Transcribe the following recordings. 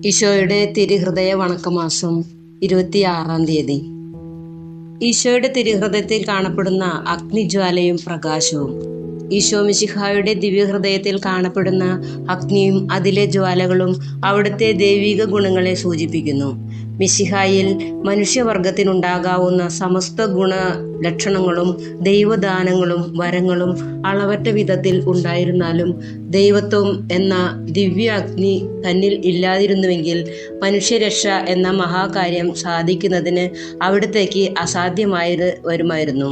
ഈശോയുടെ തിരുഹൃദയ വണക്കമാസം 26-ാം തീയതി. ഈശോയുടെ തിരുഹൃദയത്തിൽ കാണപ്പെടുന്ന അഗ്നിജ്വാലയും പ്രകാശവും. ഈശോ മിശിഹായുടെ ദിവ്യഹൃദയത്തിൽ കാണപ്പെടുന്ന അഗ്നിയും അതിലെ ജ്വാലകളും അവിടുത്തെ ദൈവിക ഗുണങ്ങളെ സൂചിപ്പിക്കുന്നു. മിശിഹായിൽ മനുഷ്യവർഗത്തിനുണ്ടാകാവുന്ന സമസ്ത ഗുണലക്ഷണങ്ങളും ദൈവദാനങ്ങളും വരങ്ങളും അളവറ്റ വിധത്തിൽ ഉണ്ടായിരുന്നാലും ദൈവത്വം എന്ന ദിവ്യ അഗ്നി തന്നിൽ ഇല്ലാതിരുന്നുവെങ്കിൽ മനുഷ്യരക്ഷ എന്ന മഹാകാര്യം സാധിക്കുന്നതിന് അവിടത്തേക്ക് അസാധ്യമായി വരുമായിരുന്നു.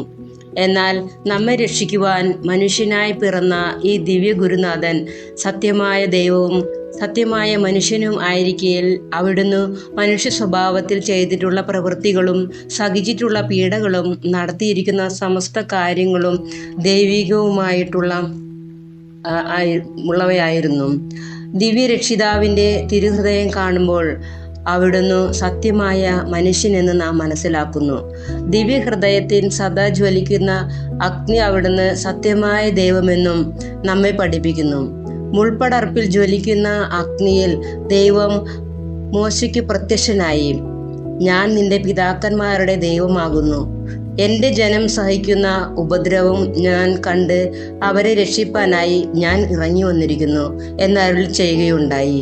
എന്നാൽ നമ്മെ രക്ഷിക്കുവാൻ മനുഷ്യനായി പിറന്ന ഈ ദിവ്യ ഗുരുനാഥൻ സത്യമായ ദൈവവും സത്യമായ മനുഷ്യനും ആയിരിക്കയിൽ അവിടുന്ന് മനുഷ്യ സ്വഭാവത്തിൽ ചെയ്തിട്ടുള്ള പ്രവൃത്തികളും സഹിച്ചിട്ടുള്ള പീഡകളും നടത്തിയിരിക്കുന്ന സമസ്ത കാര്യങ്ങളും ദൈവികവുമായിട്ടുള്ളവയായിരുന്നു. ദിവ്യരക്ഷിതാവിൻ്റെ തിരുഹൃദയം കാണുമ്പോൾ അവിടുന്ന് സത്യമായ മനുഷ്യനെന്ന് നാം മനസ്സിലാക്കുന്നു. ദിവ്യഹൃദയത്തിൽ സദാ ജ്വലിക്കുന്ന അഗ്നി അവിടുന്ന് സത്യമായ ദൈവമെന്നും നമ്മെ പഠിപ്പിക്കുന്നു. മുൾപ്പടർപ്പിൽ ജ്വലിക്കുന്ന അഗ്നിയിൽ ദൈവം മോശയ്ക്ക് പ്രത്യക്ഷനായി, ഞാൻ നിന്റെ പിതാക്കന്മാരുടെ ദൈവമാകുന്നു, എൻ്റെ ജനം സഹിക്കുന്ന ഉപദ്രവം ഞാൻ കണ്ട് അവരെ രക്ഷിപ്പാനായി ഞാൻ ഇറങ്ങി വന്നിരിക്കുന്നു എന്നരുളി ചെയ്യുകയുണ്ടായി.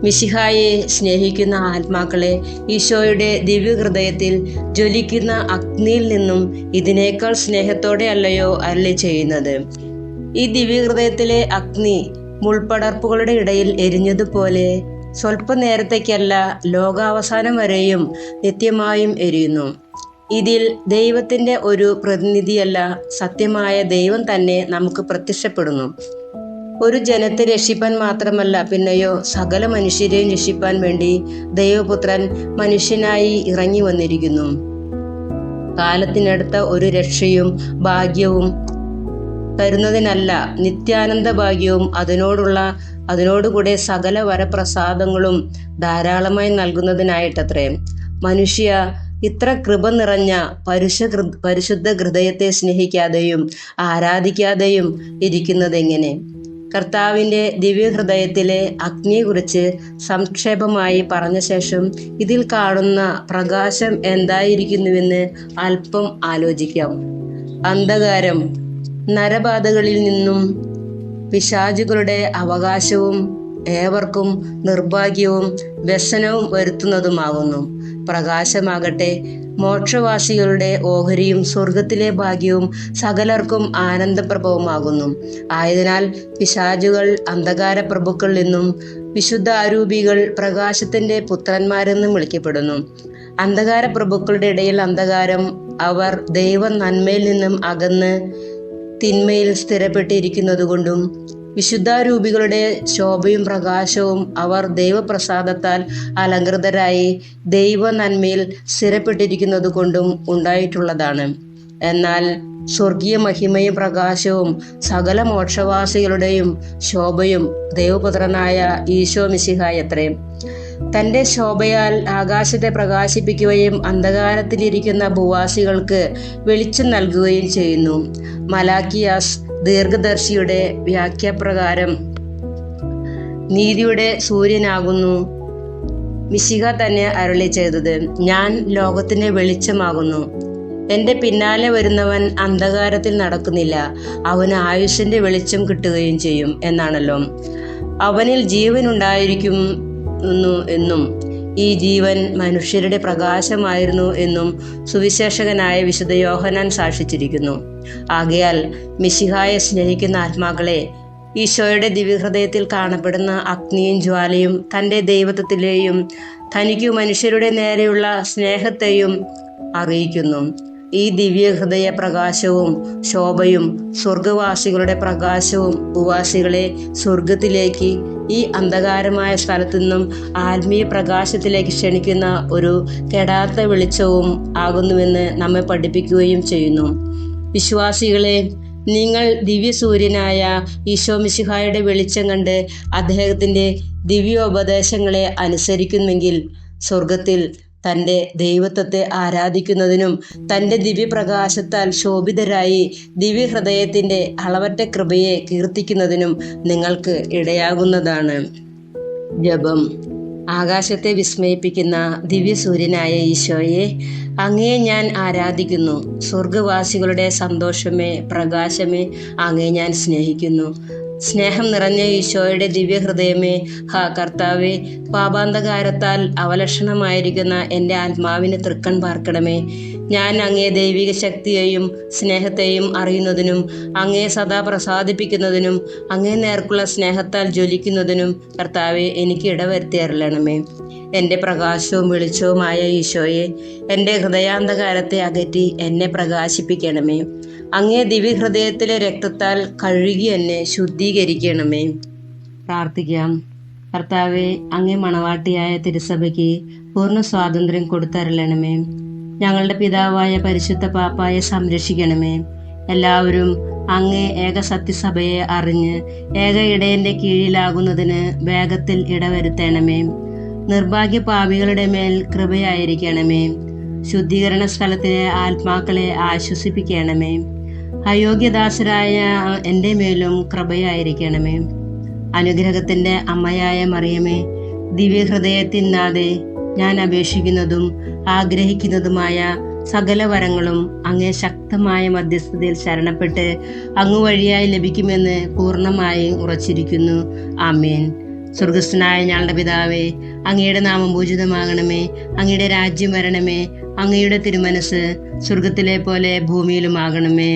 മിശിഹായെ സ്നേഹിക്കുന്ന ആത്മാക്കളെ ഈശോയുടെ ദിവ്യഹൃദയത്തിൽ ജ്വലിക്കുന്ന അഗ്നിയിൽ നിന്നും ഇതിനേക്കാൾ സ്നേഹത്തോടെ അല്ലയോ അരുളി ചെയ്യുന്നത്? ഈ ദിവ്യഹൃദയത്തിലെ അഗ്നി മുൾപ്പടർപ്പുകളുടെ ഇടയിൽ എരിഞ്ഞതുപോലെ സ്വല്പനേരത്തേക്കല്ല, ലോകാവസാനം വരെയും നിത്യമായും എരിയുന്നു. ഇതിൽ ദൈവത്തിൻ്റെ ഒരു പ്രതിനിധിയല്ല, സത്യമായ ദൈവം തന്നെ നമുക്ക് പ്രത്യക്ഷപ്പെടുന്നു. ഒരു ജനത്തെ രക്ഷിപ്പാൻ മാത്രമല്ല, പിന്നെയോ സകല മനുഷ്യരെയും രക്ഷിപ്പാൻ വേണ്ടി ദൈവപുത്രൻ മനുഷ്യനായി ഇറങ്ങി വന്നിരിക്കുന്നു. കാലത്തിനടുത്ത ഒരു രക്ഷയും ഭാഗ്യവും തരുന്നതിനല്ല, നിത്യാനന്ദ ഭാഗ്യവും അതിനോടുകൂടെ സകല വരപ്രസാദങ്ങളും ധാരാളമായി നൽകുന്നതിനായിട്ടത്രേ. മനുഷ്യ, ഇത്ര കൃപ നിറഞ്ഞ പരിശുദ്ധ ഹൃദയത്തെ സ്നേഹിക്കാതെയും ആരാധിക്കാതെയും ഇരിക്കുന്നതെങ്ങനെ? കർത്താവിൻ്റെ ദിവ്യഹൃദയത്തിലെ അഗ്നിയെക്കുറിച്ച് സംക്ഷേപമായി പറഞ്ഞ ശേഷം ഇതിൽ കാണുന്ന പ്രകാശം എന്തായിരിക്കുന്നുവെന്ന് അല്പം ആലോചിക്കാം. അന്ധകാരം നരബാധകളിൽ നിന്നും പിശാചുകളുടെ അവകാശവും ഏവർക്കും നിർഭാഗ്യവും വ്യസനവും വരുത്തുന്നതുമാകുന്നു. പ്രകാശമാകട്ടെ മോക്ഷവാസികളുടെ ഓഹരിയും സ്വർഗത്തിലെ ഭാഗ്യവും സകലർക്കും ആനന്ദപ്രഭവുമാകുന്നു. ആയതിനാൽ പിശാചുകൾ അന്ധകാര പ്രഭുക്കളിൽ നിന്നും വിശുദ്ധ ആരൂപികൾ പ്രകാശത്തിൻ്റെ പുത്രന്മാരെന്നും വിളിക്കപ്പെടുന്നു. അന്ധകാര പ്രഭുക്കളുടെ ഇടയിൽ അന്ധകാരം, അവർ ദൈവ നന്മയിൽ നിന്നും അകന്ന് തിന്മയിൽ സ്ഥിരപ്പെട്ടിരിക്കുന്നതുകൊണ്ടും വിശുദ്ധാരൂപികളുടെ ശോഭയും പ്രകാശവും അവർ ദൈവപ്രസാദത്താൽ അലങ്കൃതരായി ദൈവ നന്മയിൽ സ്ഥിരപ്പെട്ടിരിക്കുന്നത് കൊണ്ടും ഉണ്ടായിട്ടുള്ളതാണ്. എന്നാൽ സ്വർഗീയ മഹിമയും പ്രകാശവും സകല മോക്ഷവാസികളുടെയും ശോഭയും ദൈവപുത്രനായ ഈശോ മിശിഹായത്രേ. തൻ്റെ ശോഭയാൽ ആകാശത്തെ പ്രകാശിപ്പിക്കുകയും അന്ധകാരത്തിലിരിക്കുന്ന ഭൂവാസികൾക്ക് വെളിച്ചം നൽകുകയും ചെയ്യുന്നു. മലാക്കിയാസ് ദീർഘദർശിയുടെ വ്യാഖ്യാപ്രകാരം നീതിയുടെ സൂര്യനാകുന്നു മിശിഹ തന്നെ അരുളി ചെയ്തത്. ഞാൻ ലോകത്തിൻ്റെ വെളിച്ചമാകുന്നു. എൻ്റെ പിന്നാലെ വരുന്നവൻ അന്ധകാരത്തിൽ നടക്കുന്നില്ല, അവന് ആയുസ്സിൻ്റെ വെളിച്ചം കിട്ടുകയും ചെയ്യും എന്നാണല്ലോ. അവനിൽ ജീവൻ ഉണ്ടായിരിക്കും എന്നും ഈ ജീവൻ മനുഷ്യരുടെ പ്രകാശമായിരുന്നു എന്നും സുവിശേഷകനായ വിശുദ്ധ യോഹന്നാൻ സാക്ഷിച്ചിരിക്കുന്നു. ആകയാൽ മിശിഹായെ സ്നേഹിക്കുന്ന ആത്മാക്കളെ, ഈശോയുടെ ദിവ്യഹൃദയത്തിൽ കാണപ്പെടുന്ന അഗ്നിയും ജ്വാലയും തൻ്റെ ദൈവത്വത്തിലെയും തനിക്കു മനുഷ്യരുടെ നേരെയുള്ള സ്നേഹത്തെയും അറിയിക്കുന്നു. ഈ ദിവ്യഹൃദയ പ്രകാശവും ശോഭയും സ്വർഗവാസികളുടെ പ്രകാശവും ഭൂവാസികളെ സ്വർഗത്തിലേക്ക്, ഈ അന്ധകാരമായ സ്ഥലത്തു നിന്നും ആത്മീയ പ്രകാശത്തിലേക്ക് ക്ഷണിക്കുന്ന ഒരു കെടാത്ത വെളിച്ചവും ആകുന്നുവെന്ന് നമ്മെ പഠിപ്പിക്കുകയും ചെയ്യുന്നു. വിശ്വാസികളെ, നിങ്ങൾ ദിവ്യസൂര്യനായ ഈശോ മിശിഹായുടെ വെളിച്ചം കണ്ട് അദ്ദേഹത്തിൻ്റെ ദിവ്യോപദേശങ്ങളെ അനുസരിക്കുന്നെങ്കിൽ സ്വർഗത്തിൽ തൻ്റെ ദൈവത്വത്തെ ആരാധിക്കുന്നതിനും തൻ്റെ ദിവ്യപ്രകാശത്താൽ ശോഭിതരായി ദിവ്യഹൃദയത്തിൻ്റെ അളവറ്റ കൃപയെ കീർത്തിക്കുന്നതിനും നിങ്ങൾക്ക് ഇടയാകുന്നതാണ്. ജപം. ആകാശത്തെ വിസ്മയിപ്പിക്കുന്ന ദിവ്യസൂര്യനായ ഈശോയെ, അങ്ങയെ ഞാൻ ആരാധിക്കുന്നു. സ്വർഗവാസികളുടെ സന്തോഷമേ, പ്രകാശമേ, അങ്ങയെ ഞാൻ സ്നേഹിക്കുന്നു. സ്നേഹം നിറഞ്ഞ ഈശോയുടെ ദിവ്യഹൃദയമേ, കർത്താവേ, പാപാന്തകാരത്താൽ അവലക്ഷണമായിരിക്കുന്ന എൻ്റെ ആത്മാവിന് തൃക്കൺ പാർക്കണമേ. ഞാൻ അങ്ങേ ദൈവിക ശക്തിയെയും സ്നേഹത്തെയും അറിയുന്നതിനും അങ്ങയെ സദാ പ്രസാദിപ്പിക്കുന്നതിനും അങ്ങേ നേർക്കുള്ള സ്നേഹത്താൽ ജ്വലിക്കുന്നതിനും കർത്താവെ എനിക്ക് ഇടവരുത്തി അരുളണമേ. എൻ്റെ പ്രകാശവും വെളിച്ചവുമായ ഈശോയെ, എൻ്റെ ഹൃദയാന്ധകാരത്തെ അകറ്റി എന്നെ പ്രകാശിപ്പിക്കണമേ. അങ്ങേ ദിവ്യഹൃദയത്തിലെ രക്തത്താൽ കഴുകി എന്നെ ശുദ്ധീകരിക്കണമേ. പ്രാർത്ഥിക്കാം. കർത്താവെ, അങ്ങേ മണവാട്ടിയായ തിരുസഭയ്ക്ക് പൂർണ്ണ സ്വാതന്ത്ര്യം കൊടുത്തരുളണമേ. ഞങ്ങളുടെ പിതാവായ പരിശുദ്ധ പാപ്പായെ സംരക്ഷിക്കണമേ. എല്ലാവരും അങ്ങേ ഏക സത്യസഭയെ അറിഞ്ഞ് ഏക ഇടയന്റെ കീഴിലാകുന്നതിന് വേഗത്തിൽ ഇടവരുത്തണമേ. നിർഭാഗ്യ പാപികളുടെ മേൽ കൃപയായിരിക്കണമേ. ശുദ്ധീകരണ സ്ഥലത്തിലെ ആത്മാക്കളെ ആശ്വസിപ്പിക്കണമേ. അയോഗ്യദാസരായ എൻ്റെ മേലും കൃപയായിരിക്കണമേ. അനുഗ്രഹത്തിൻ്റെ അമ്മയായ മറിയമേ, ദിവ്യഹൃദയത്തിനാതെ ഞാൻ അപേക്ഷിക്കുന്നതും ആഗ്രഹിക്കുന്നതുമായ സകല വരങ്ങളും അങ്ങേ ശക്തമായ മധ്യസ്ഥതയിൽ ശരണപ്പെട്ട് അങ്ങ് വഴിയായി ലഭിക്കുമെന്ന് പൂർണ്ണമായും ഉറച്ചിരിക്കുന്നു. ആമേൻ. സ്വർഗസ്ഥനായ ഞങ്ങളുടെ പിതാവേ, അങ്ങയുടെ നാമം പൂജിതമാകണമേ. അങ്ങയുടെ രാജ്യം വരണമേ. അങ്ങയുടെ തിരുമനസ് സ്വർഗത്തിലെ പോലെ ഭൂമിയിലുമാകണമേ.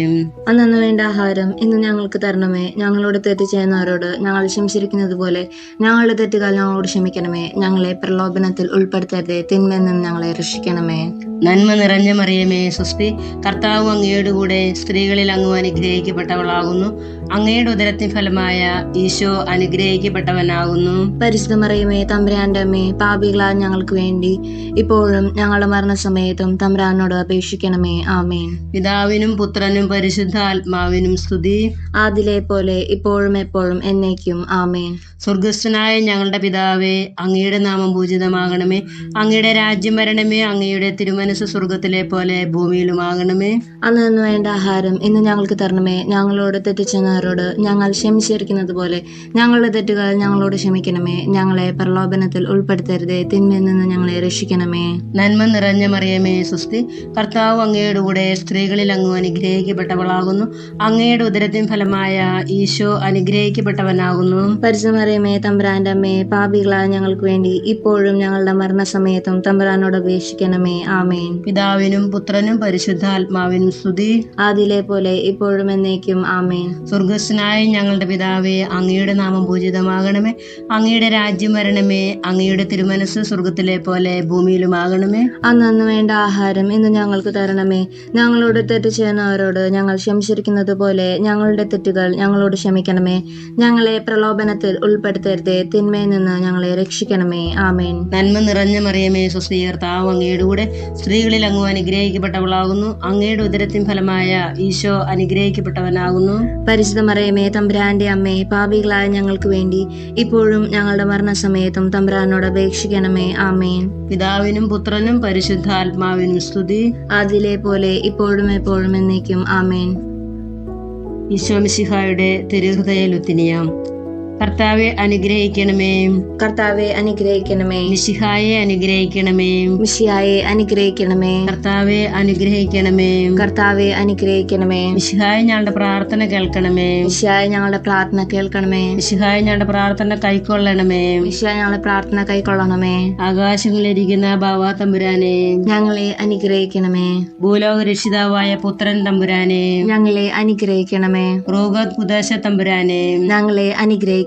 അന്നു വേണ്ട ആഹാരം ഇന്ന് ഞങ്ങൾക്ക് തരണമേ. ഞങ്ങളോട് തെറ്റ് ചെയ്യുന്നവരോട് ഞങ്ങൾ ക്ഷമിച്ചിരിക്കുന്നത് പോലെ ഞങ്ങളുടെ തെറ്റുകൾ ഞങ്ങളോട് ക്ഷമിക്കണമേ. ഞങ്ങളെ പ്രലോഭനത്തിൽ ഉൾപ്പെടുത്തരുതേ, തിന്മയിൽ നിന്ന് ഞങ്ങളെ രക്ഷിക്കണമേ. നന്മ നിറഞ്ഞ മറിയമേ, സ്വസ്തി, കർത്താവ് അങ്ങയുടെ കൂടെ സ്ത്രീകളിൽ അങ്ങ് അനുഗ്രഹിക്കപ്പെട്ടവളാകുന്നു. അങ്ങയുടെ ഉദരത്തിൻ ഫലമായ ഈശോ അനുഗ്രഹിക്കപ്പെട്ടവനാകുന്നു. പരിശുദ്ധ മറിയമേ, തമ്പുരാന്റെ അമ്മേ, പാപികളായ ഞങ്ങൾക്ക് വേണ്ടി ഇപ്പോഴും ഞങ്ങളുടെ മരണസമയത്തും തമ്പുരാനോട് അപേക്ഷിക്കണമേ. ആമേൻ. പിതാവിനും പുത്രനും പരിശുദ്ധ ആത്മാവിനും സ്തുതി. ആദിലെ പോലെ ഇപ്പോഴും എപ്പോഴും എന്നേക്കും. ആമേൻ. സ്വർഗസ്ഥനായ ഞങ്ങളുടെ പിതാവേ, അങ്ങയുടെ നാമം പൂജിതമാകണമേ. അങ്ങയുടെ രാജ്യം വരണമേ. അങ്ങയുടെ തിരുമനസ് സ്വർഗത്തിലെ പോലെ ഭൂമിയിലുമാകണമേ. അന്നു വേണ്ട ആഹാരം ഇന്ന് ഞങ്ങൾക്ക് തരണമേ. ഞങ്ങളോട് തെറ്റ് ചെയ്യുന്നവരോട് ഞങ്ങൾ ക്ഷമിച്ചിരിക്കുന്നത് പോലെ ഞങ്ങളുടെ തെറ്റുകൾ ഞങ്ങളോട് ക്ഷമിക്കണമേ. ഞങ്ങളെ പ്രലോഭനത്തിൽ ഉൾപ്പെടുത്തരുതേ, തിന്മയിൽ നിന്ന് ഞങ്ങളെ രക്ഷിക്കണമേ. നന്മ നിറഞ്ഞ മറിയമേ, സ്വസ്തി, കർത്താവ് അങ്ങയുടെ കൂടെ സ്ത്രീകളിൽ അങ്ങ് അനുഗ്രഹിക്കപ്പെട്ടവളാകുന്നു. അങ്ങയുടെ ഉദരത്തിൻ ഫലമായ ഈശോ അനുഗ്രഹിക്കപ്പെട്ടവനാകുന്നു. പരിശുദ്ധ മറിയമേ, തമ്പുരാന്റെ അമ്മേ, പാപികളായ ഞങ്ങൾക്ക് വേണ്ടി ഇപ്പോഴും ഞങ്ങളുടെ മരണസമയത്തും തമ്പുരാനോട് അപേക്ഷിക്കണമേ. ആമേൻ. പിതാവിനും പുത്രനും പരിശുദ്ധാത്മാവിനും സ്തുതി. ആദിലെ പോലെ ഇപ്പോഴും എന്നേക്കും. ആമേൻ. സ്വർഗസ്ഥനായ ഞങ്ങളുടെ പിതാവേ, അങ്ങയുടെ നാമം പൂജിതമാകണമേ. അങ്ങയുടെ രാജ്യം വരണമേ. അങ്ങയുടെ തിരുമനസ് സ്വർഗത്തിലെ പോലെ ഭൂമിയിലുമാകണമേ. അന്നു വേണ്ട ആഹാരം ഇന്ന് ഞങ്ങൾക്ക് തരണമേ. ഞങ്ങളോട് തെറ്റ് ചെയ്യുന്നവരോട് ഞങ്ങൾ ക്ഷമിച്ചിരിക്കുന്നത് പോലെ ഞങ്ങളുടെ തെറ്റുകൾ ഞങ്ങളോട് ക്ഷമിക്കണമേ. ഞങ്ങളെ പ്രലോഭനത്തിൽ ഉൾപ്പെടുത്തരുതേ, തിന്മയിൽ നിന്ന് ഞങ്ങളെ രക്ഷിക്കണമേ. ആമേൻ. നന്മ നിറഞ്ഞ മറിയമേ, സ്വസ്തി, കർത്താവ് അങ്ങയുടെ കൂടെ സ്ത്രീകളിൽ അങ്ങ് അനുഗ്രഹിക്കപ്പെട്ടവളാകുന്നു. അങ്ങയുടെ ഉദരത്തിൻ ഫലമായ ഈശോ അനുഗ്രഹിക്കപ്പെട്ടവനാകുന്നു. പരിശുദ്ധ മറിയമേ, തമ്പുരാന്റെ അമ്മേ, പാപികളായ ഞങ്ങൾക്ക് വേണ്ടി ഇപ്പോഴും ഞങ്ങളുടെ മരണസമയത്തും തമ്പുരാനോട് അപേക്ഷിക്കണമേ. ആമേൻ. പിതാവിനും പുത്രനും പരിശുദ്ധാത്മാവിനും സ്തുതി. ആദിലെ പോലെ ഇപ്പോഴും എപ്പോഴും എന്നേക്കും. ആമേൻ. ഈശോ മിശിഹായുടെ തിരുഹൃദയ ലുത്തിനിയാം. കർത്താവെ അനുഗ്രഹിക്കണമേ. കർത്താവെ അനുഗ്രഹിക്കണമേ. മിശിഹായെ അനുഗ്രഹിക്കണമേ. മിശിഹായെ അനുഗ്രഹിക്കണമേ. കർത്താവെ അനുഗ്രഹിക്കണമേ. കർത്താവെ അനുഗ്രഹിക്കണമേ. മിശിഹായെ ഞങ്ങളുടെ പ്രാർത്ഥന കേൾക്കണമേ. മിശിഹായെ ഞങ്ങളുടെ പ്രാർത്ഥന കേൾക്കണമേ. മിശിഹായെ ഞങ്ങളുടെ പ്രാർത്ഥന കൈക്കൊള്ളണമേ. മിശിഹായെ ഞങ്ങളുടെ പ്രാർത്ഥന കൈക്കൊള്ളണമേ. ആകാശങ്ങളിലിരിക്കുന്ന ബാവാ തമ്പുരാനെ, ഞങ്ങളെ അനുഗ്രഹിക്കണമേ. ഭൂലോക രക്ഷിതാവായ പുത്രൻ തമ്പുരാനെ, ഞങ്ങളെ അനുഗ്രഹിക്കണമേ. റോഗത് കുദാശ തമ്പുരാനെ, ഞങ്ങളെ അനുഗ്രഹിക്കണമേ.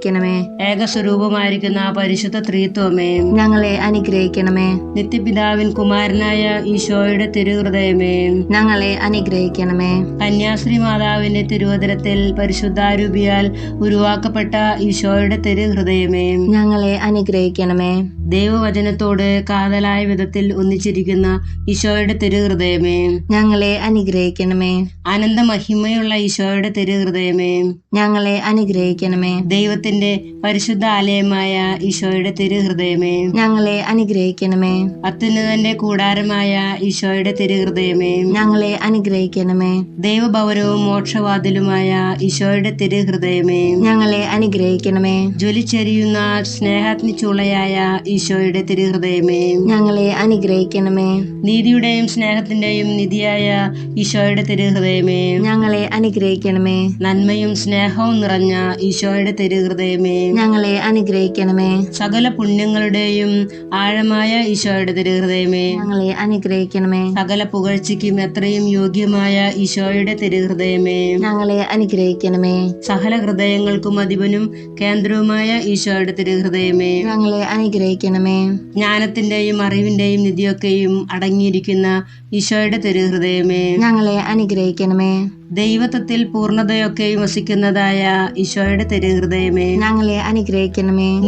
ഏകസ്വരൂപമായിരിക്കുന്ന പരിശുദ്ധ ത്രിത്വമേ, ഞങ്ങളെ അനുഗ്രഹിക്കണമേ. നിത്യപിതാവിൻ കുമാരനായ ഈശോയുടെ തിരുഹൃദയമേ, ഞങ്ങളെ അനുഗ്രഹിക്കണമേ. കന്യാശ്രീ മാതാവിന്റെ തിരുവദരത്തിൽ പരിശുദ്ധാരൂപിയാൽ ഉരുവാക്കപ്പെട്ട ഈശോയുടെ തിരുഹൃദയമേ, ഞങ്ങളെ അനുഗ്രഹിക്കണമേ. ദൈവവചനത്തോട് കാതലായ വിധത്തിൽ ഒന്നിച്ചിരിക്കുന്ന ഈശോയുടെ തിരുഹൃദയമേ, ഞങ്ങളെ അനുഗ്രഹിക്കണമേ. അനന്ത മഹിമയുള്ള ഈശോയുടെ തിരുഹൃദയമേ, ഞങ്ങളെ അനുഗ്രഹിക്കണമേ. ദൈവത്തെ ദൈവത്തിന്റെ പരിശുദ്ധ ആലയമായ ഈശോയുടെ തിരുഹൃദയമേ, ഞങ്ങളെ അനുഗ്രഹിക്കണമേ. അത്യുന്നതന്റെ കൂടാരമായ ഈശോയുടെ തിരുഹൃദയമേ, ഞങ്ങളെ അനുഗ്രഹിക്കണമേ. ദൈവഭവനവും മോക്ഷവാതിലുമായ ഈശോയുടെ തിരുഹൃദയമേ, ഞങ്ങളെ അനുഗ്രഹിക്കണമേ. ജ്വലിച്ചെരിയുന്ന സ്നേഹാഗ്നിച്ചൂളയായ ഈശോയുടെ തിരുഹൃദയമേ, ഞങ്ങളെ അനുഗ്രഹിക്കണമേ. നീതിയുടെയും സ്നേഹത്തിന്റെയും നിധിയായ ഈശോയുടെ തിരുഹൃദയമേ, ഞങ്ങളെ അനുഗ്രഹിക്കണമേ. നന്മയും സ്നേഹവും നിറഞ്ഞ ഈശോയുടെ തിരുഹൃദയമേ, ഞങ്ങളെ അനുഗ്രഹിക്കണമേ. സകല പുണ്യങ്ങളുടെയും ആഴമായ ഈശോയുടെ തിരുഹൃദയമേ, ഞങ്ങളെ അനുഗ്രഹിക്കണമേ. സകല പുകഴ്ചയ്ക്കും എത്രയും യോഗ്യമായ ഈശോയുടെ തിരുഹൃദയമേ, ഞങ്ങളെ അനുഗ്രഹിക്കണമേ. സകല ഹൃദയങ്ങൾക്കും അധിപനും കേന്ദ്രവുമായ ഈശോയുടെ തിരുഹൃദയമേ, ഞങ്ങളെ അനുഗ്രഹിക്കണമേ. ജ്ഞാനത്തിന്റെയും അറിവിന്റെയും നിധിയൊക്കെയും അടങ്ങിയിരിക്കുന്ന ഈശോയുടെ തിരുഹൃദയമേ, ഞങ്ങളെ അനുഗ്രഹിക്കണമേ. ദൈവത്വത്തിൽ പൂർണ്ണതയൊക്കെയും വസിക്കുന്നതായ ഈശോയുടെ തിരുഹൃദയമേ, ഞങ്ങളെ അനുഗ്രഹിക്കണമേ.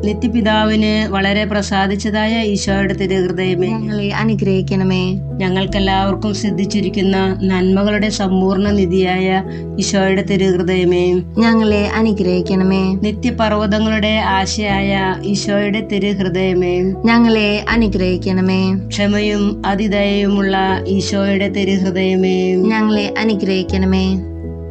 നിത്യപിതാവിന് വളരെ പ്രസാദിച്ചതായ ഈശോയുടെ തിരുഹൃദയമേ, ഞങ്ങളെ അനുഗ്രഹിക്കണമേ. ഞങ്ങൾക്കെല്ലാവർക്കും സിദ്ധിച്ചിരിക്കുന്ന നന്മകളുടെ സമ്പൂർണ്ണ നിധിയായ ഈശോയുടെ തിരുഹൃദയമേ, ഞങ്ങളെ അനുഗ്രഹിക്കണമേ. നിത്യപർവ്വതങ്ങളുടെ ആശയായ ഈശോയുടെ തിരുഹൃദയമേ, ഞങ്ങളെ അനുഗ്രഹിക്കണമേ. ക്ഷമയും അതിദയയുമുള്ള ഈശോയുടെ തിരുഹൃദയമേ, ഞങ്ങളെ അനുഗ്രഹിക്കണമേ.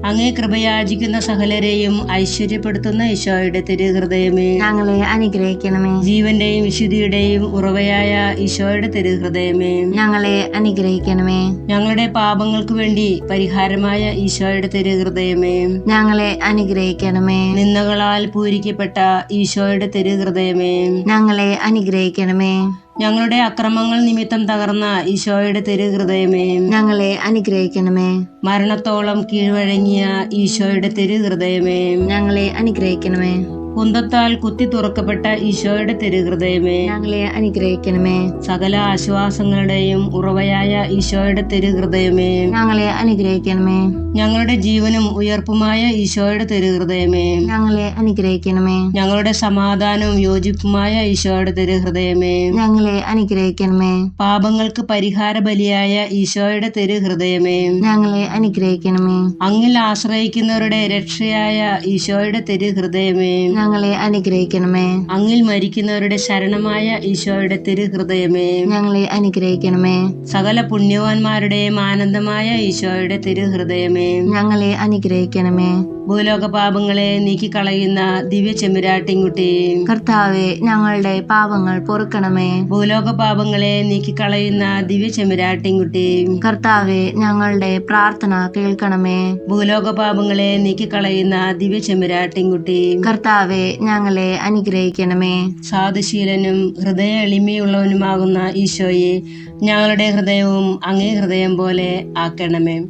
അങ്ങേ കൃപയാചിക്കുന്ന സകലരെയും ഐശ്വര്യപ്പെടുത്തുന്ന ഈശോയുടെ തിരുഹൃദയമേ, ഞങ്ങളെ അനുഗ്രഹിക്കണമേ. ജീവന്റെയും വിശുദ്ധിയുടെയും ഉറവയായ ഈശോയുടെ തിരുഹൃദയമേ, ഞങ്ങളെ അനുഗ്രഹിക്കണമേ. ഞങ്ങളുടെ പാപങ്ങൾക്ക് വേണ്ടി പരിഹാരമായ ഈശോയുടെ തിരുഹൃദയമേ, ഞങ്ങളെ അനുഗ്രഹിക്കണമേ. നിന്ദകളാൽ പൂരിക്കപ്പെട്ട ഈശോയുടെ തിരുഹൃദയമേ, ഞങ്ങളെ അനുഗ്രഹിക്കണമേ. ഞങ്ങളുടെ അക്രമങ്ങൾ നിമിത്തം തകർന്ന ഈശോയുടെ തിരുഹൃദയമേ, ഞങ്ങളെ അനുഗ്രഹിക്കണമേ. മരണത്തോളം കീഴ്വഴങ്ങിയ ഈശോയുടെ തിരുഹൃദയമേ, ഞങ്ങളെ അനുഗ്രഹിക്കണമേ. കുന്തത്താൽ കുത്തി തുറക്കപ്പെട്ട ഈശോയുടെ തിരുഹൃദയമേ, ഞങ്ങളെ അനുഗ്രഹിക്കണമേ. സകല ആശ്വാസങ്ങളുടെയും ഉറവയായ ഈശോയുടെ തിരുഹൃദയമേ, ഞങ്ങളെ അനുഗ്രഹിക്കണമേ. ഞങ്ങളുടെ ജീവനും ഉയർപ്പുമായ ഈശോയുടെ തിരുഹൃദയമേ, ഞങ്ങളെ അനുഗ്രഹിക്കണമേ. ഞങ്ങളുടെ സമാധാനവും യോജിപ്പുമായ ഈശോയുടെ തിരുഹൃദയമേ, ഞങ്ങളെ അനുഗ്രഹിക്കണമേ. പാപങ്ങൾക്ക് പരിഹാര ബലിയായ ഈശോയുടെ തിരുഹൃദയമേ, ഞങ്ങളെ അനുഗ്രഹിക്കണമേ. അങ്ങിൽ ആശ്രയിക്കുന്നവരുടെ രക്ഷയായ ഈശോയുടെ തിരുഹൃദയമേ, ഞങ്ങളെ അനുഗ്രഹിക്കണമേ. അങ്ങിൽ മരിക്കുന്നവരുടെ ശരണമായ ഈശോയുടെ തിരുഹൃദയമേ, ഞങ്ങളെ അനുഗ്രഹിക്കണമേ. സകല പുണ്യവാന്മാരുടെയും ആനന്ദമായ ഈശോയുടെ തിരുഹൃദയമേ, ഞങ്ങളെ അനുഗ്രഹിക്കണമേ. ഭൂലോക പാപങ്ങളെ നീക്കിക്കളയുന്ന ദിവ്യ ചെമ്മരാട്ടിൻകുട്ടി, കർത്താവെ, ഞങ്ങളുടെ പാപങ്ങൾ പൊറുക്കണമേ. ഭൂലോക പാപങ്ങളെ നീക്കിക്കളയുന്ന ദിവ്യ ചെമ്മരാട്ടിൻകുട്ടി, കർത്താവെ, ഞങ്ങളുടെ പ്രാർത്ഥന കേൾക്കണമേ. ഭൂലോക പാപങ്ങളെ നീക്കിക്കളയുന്ന ദിവ്യ ചെമ്മരാട്ടിൻകുട്ടി, കർത്താവെ, ഞങ്ങളെ അനുഗ്രഹിക്കണമേ. സാധുശീലനും ഹൃദയ എളിമയുള്ളവനുമാകുന്ന ഈശോയെ, ഞങ്ങളുടെ ഹൃദയവും അങ്ങേ ഹൃദയം പോലെ ആക്കണമേ.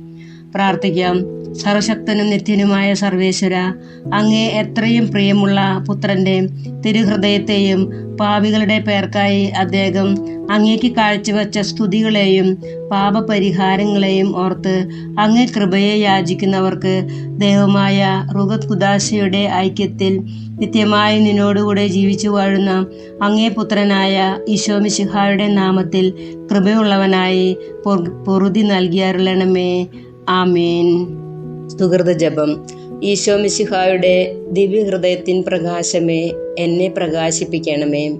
പ്രാർത്ഥിക്കാം. സർവശക്തനും നിത്യനുമായ സർവേശ്വര, അങ്ങേ എത്രയും പ്രിയമുള്ള പുത്രന്റെ തിരുഹൃദയത്തെയും പാപികളുടെ പേർക്കായി അദ്ദേഹം അങ്ങേക്ക് കാഴ്ചവെച്ച സ്തുതികളെയും പാപപരിഹാരങ്ങളെയും ഓർത്ത് അങ്ങേ കൃപയെ യാചിക്കുന്നവർക്ക് ദൈവമായ റുഹത്ത് ഖുദാശയുടെ ഐക്യത്തിൽ നിത്യമായി നിന്നോടുകൂടെ ജീവിച്ചു വാഴുന്ന അങ്ങേ പുത്രനായ ഈശോ മിശിഹായുടെ നാമത്തിൽ കൃപയുള്ളവനായി പൊറുതി നൽകിയരുളണമേ. ആമേൻ. സുഹൃത ജപം. ഈശോ മിശിഹായുടെ ദിവ്യഹൃദയത്തിൻ പ്രകാശമേ, എന്നെ പ്രകാശിപ്പിക്കണമേ.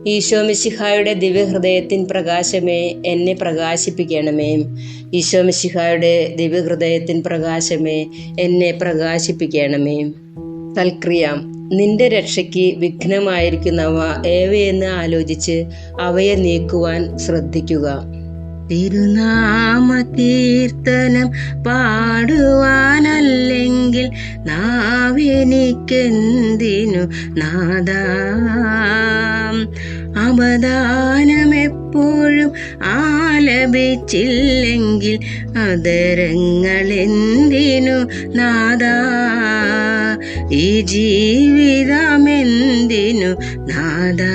ഈശോ മിശിഹായുടെ ദിവ്യഹൃദയത്തിൻ പ്രകാശമേ, എന്നെ പ്രകാശിപ്പിക്കണമേ. ഈശോ മിശിഹായുടെ ദിവ്യഹൃദയത്തിൻ പ്രകാശമേ, എന്നെ പ്രകാശിപ്പിക്കണമേ. തൽക്രിയ. നിന്റെ രക്ഷയ്ക്ക് വിഘ്നമായിരിക്കുന്നവ ഏവയെന്ന് ആലോചിച്ച് അവയെ നീക്കുവാൻ ശ്രദ്ധിക്കുക. തിരുനാമ കീർത്തനം പാടുവാനല്ലെങ്കിൽ നാവെനിക്കെന്തിനു നാദാ. അവദാനമെപ്പോഴും ആലപിച്ചില്ലെങ്കിൽ അതരങ്ങളെന്തിനു നാദാ. ഈ ജീവിതമെന്തിനു നാദാ.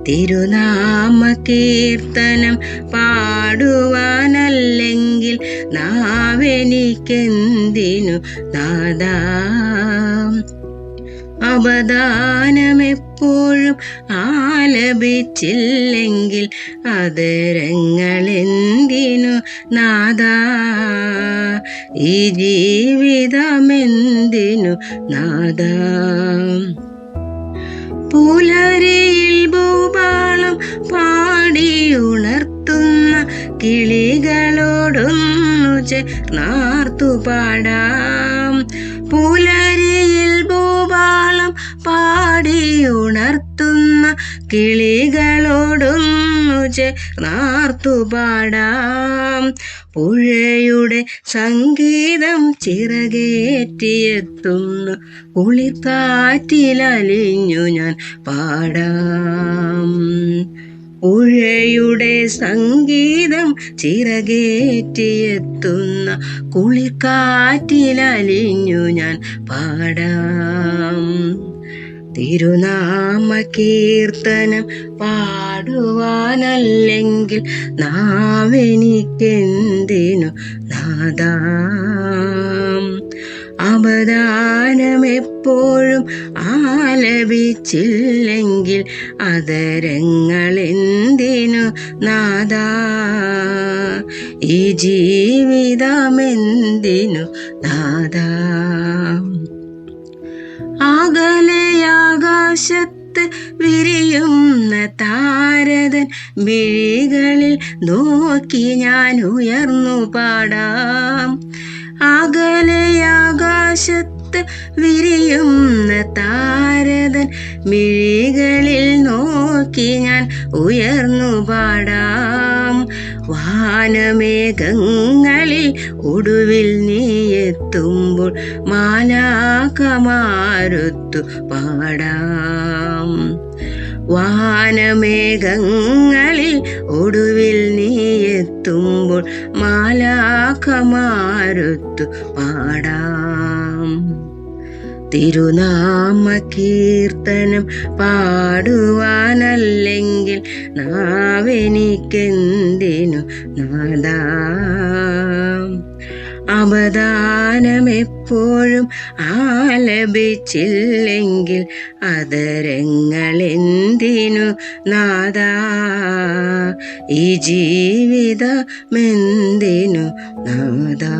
തിരുനാമ കീർത്തനം പാടുവാനല്ലെങ്കിൽ നാവെനിക്കെന്തിനു നാദാ. അവദാനമെപ്പോഴും എപ്പോഴും ആലപിച്ചില്ലെങ്കിൽ അതരങ്ങളെന്തിനു നാദാ, ഈ ജീവിതമെന്തിനു നാദാ. പുലരിയിൽ ഭൂപാളം പാടിയുണർത്തുന്ന കിളികളോടൊന്നു ചേർന്നാർത്തു പാടാം. പുലരിയിൽ ഭൂപാളം പാടിയുണർത്തുന്ന കിളികളോടൊന്നു ചേർന്നാർത്തു പാടാം. പുഴയുടെ സംഗീതം ചിറകേറ്റിയെത്തുന്നു കുളിർക്കാറ്റിലലിഞ്ഞു ഞാൻ പാടാം. പുഴയുടെ സംഗീതം ചിറകേറ്റിയെത്തുന്ന കുളിർക്കാറ്റിലലിഞ്ഞു ഞാൻ പാടാം. തിരുനാമ കീർത്തനം പാടുവാനല്ലെങ്കിൽ നാവെനിക്കെന്തിനു നാദാ, അപദാനമെപ്പോഴും ആലപിച്ചില്ലെങ്കിൽ അതരങ്ങളെന്തിനു നാദാ, ഈ ജീവിതമെന്തിനു നാദാ. അകലെയാകാശത്ത് വിരിയുന്ന താരതൻ മിഴികളിൽ നോക്കി ഞാൻ ഉയർന്നു പാടാം. അകലെയാകാശത്ത് വിരിയുന്ന താരതൻ മിഴികളിൽ നോക്കി ഞാൻ ഉയർന്നു പാടാം. വാനമേഘങ്ങളിൽ ഒടുവിൽ നീ എത്തുമ്പോൾ മാലാഖമാരുത്തു പാടാം. വാനമേഘങ്ങളിൽ ഒടുവിൽ നീ എത്തുമ്പോൾ മാലാഖമാരുത്തു പാടാം. തിരുനാമ കീർത്തനം പാടുവാനല്ലെങ്കിൽ നാവെനിക്കെന്തിനു നാദാ, അപദാനമെപ്പോഴും ആലപിച്ചില്ലെങ്കിൽ അതരങ്ങളെന്തിനു നാദാ, ഈ ജീവിതമെന്തിനു നാദാ.